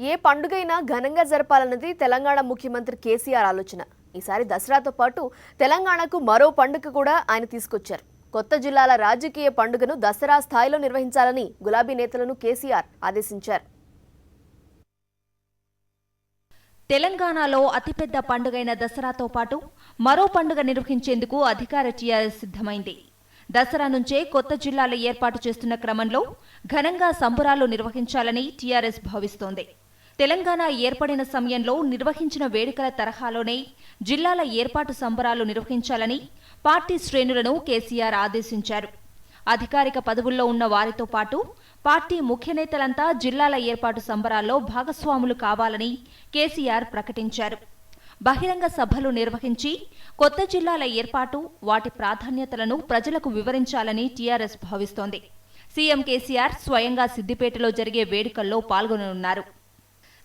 ఏ పండుగైనా ఘనంగా జరపాలన్నది తెలంగాణ ముఖ్యమంత్రి కేసీఆర్ ఆలోచన. ఈసారి దసరాతో పాటు తెలంగాణకు మరో పండుగ కూడా ఆయన తీసుకొచ్చారు. కొత్త జిల్లాల రాజకీయ పండుగను దసరా స్థాయిలో నిర్వహించాలని గులాబీ నేతలను కేసీఆర్ ఆదేశించారు. తెలంగాణలో అతిపెద్ద పండుగైన దసరాతో పాటు మరో పండుగ నిర్వహించేందుకు అధికార టీఆర్ఎస్ సిద్ధమైంది. దసరా నుంచే కొత్త జిల్లాల ఏర్పాటు చేస్తున్న క్రమంలో ఘనంగా సంబరాలు నిర్వహించాలని టీఆర్ఎస్ భావిస్తోంది. తెలంగాణ ఏర్పడిన సమయంలో నిర్వహించిన వేడుకల తరహాలోనే జిల్లాల ఏర్పాటు సంబరాలు నిర్వహించాలని పార్టీ శ్రేణులను కేసీఆర్ ఆదేశించారు. అధికారిక పదవుల్లో ఉన్న వారితో పాటు పార్టీ ముఖ్య నేతలంతా జిల్లాల ఏర్పాటు సంబరాల్లో భాగస్వాములు కావాలని కేసీఆర్ ప్రకటించారు. బహిరంగ సభలు నిర్వహించి కొత్త జిల్లాల ఏర్పాటు, వాటి ప్రాధాన్యతలను ప్రజలకు వివరించాలని టీఆర్ఎస్ భావిస్తోంది. సీఎం కేసీఆర్ స్వయంగా సిద్దిపేటలో జరిగే వేడుకల్లో పాల్గొననున్నారు.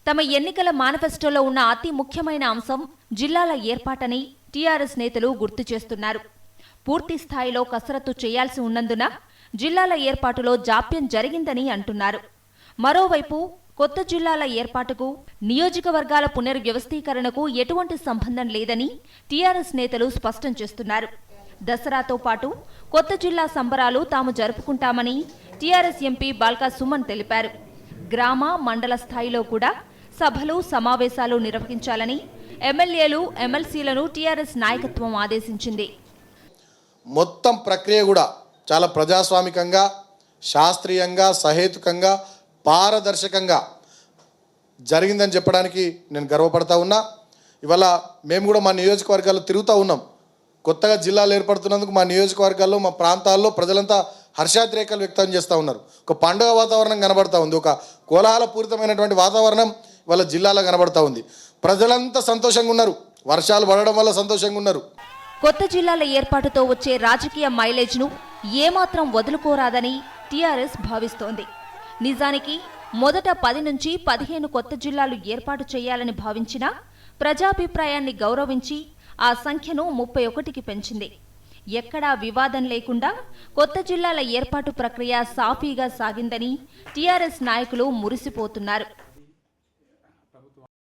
తమ ఎన్నికల మేనిఫెస్టోలో ఉన్న అతి ముఖ్యమైన అంశం జిల్లాల ఏర్పాటని టీఆర్ఎస్ నేతలు గుర్తు చేస్తున్నారు. పూర్తి స్థాయిలో కసరత్తు చేయాల్సి ఉన్నందున జిల్లాల ఏర్పాటులో జాప్యం జరిగిందని అంటున్నారు. మరోవైపు కొత్త జిల్లాల ఏర్పాటుకు నియోజకవర్గాల పునర్వ్యవస్థీకరణకు ఎటువంటి సంబంధం లేదని టీఆర్ఎస్ నేతలు స్పష్టం చేస్తున్నారు. దసరాతో పాటు కొత్త జిల్లా సంబరాలు తాము జరుపుకుంటామని టీఆర్ఎస్ ఎంపీ బాల్కా సుమన్ తెలిపారు. గ్రామ, మండల స్థాయిలో కూడా సభలు, సమావేశాలు నిర్వహించాలని ఎమ్మెల్యేలు, ఎమ్మెల్సీలను టీఆర్ఎస్ నాయకత్వం ఆదేశించింది. మొత్తం ప్రక్రియ కూడా చాలా ప్రజాస్వామికంగా, శాస్త్రీయంగా, సహేతుకంగా, పారదర్శకంగా జరిగిందని చెప్పడానికి నేను గర్వపడతా ఉన్నా. ఇవాళ మేము కూడా మా నియోజకవర్గాల్లో తిరుగుతూ ఉన్నాం. కొత్తగా జిల్లాలు ఏర్పడుతున్నందుకు మా నియోజకవర్గాల్లో, మా ప్రాంతాల్లో ప్రజలంతా హర్షాతిరేకాలు వ్యక్తం చేస్తూ ఉన్నారు. ఒక పండుగ వాతావరణం కనబడతా ఉంది, ఒక కోలాహలపూరితమైనటువంటి వాతావరణం వాళ్ళ జిల్లాలో కనబడతా ఉంది. ప్రజలంతా సంతోషంగా ఉన్నారు, వర్షాలు పడడం వల్ల సంతోషంగా ఉన్నారు. కొత్త జిల్లాల ఏర్పాటుతో వచ్చే రాజకీయ మైలేజ్ను ఏమాత్రం వదులుకోరాదని టీఆర్ఎస్ భావిస్తోంది. నిజానికి మొదట 10 నుంచి 15 కొత్త జిల్లాలు ఏర్పాటు చేయాలని భావించినా ప్రజాభిప్రాయాన్ని గౌరవించి ఆ సంఖ్యను 31కి పెంచింది. ఎక్కడా వివాదం లేకుండా కొత్త జిల్లాల ఏర్పాటు ప్రక్రియ సాఫీగా సాగిందని టీఆర్ఎస్ నాయకులు మురిసిపోతున్నారు.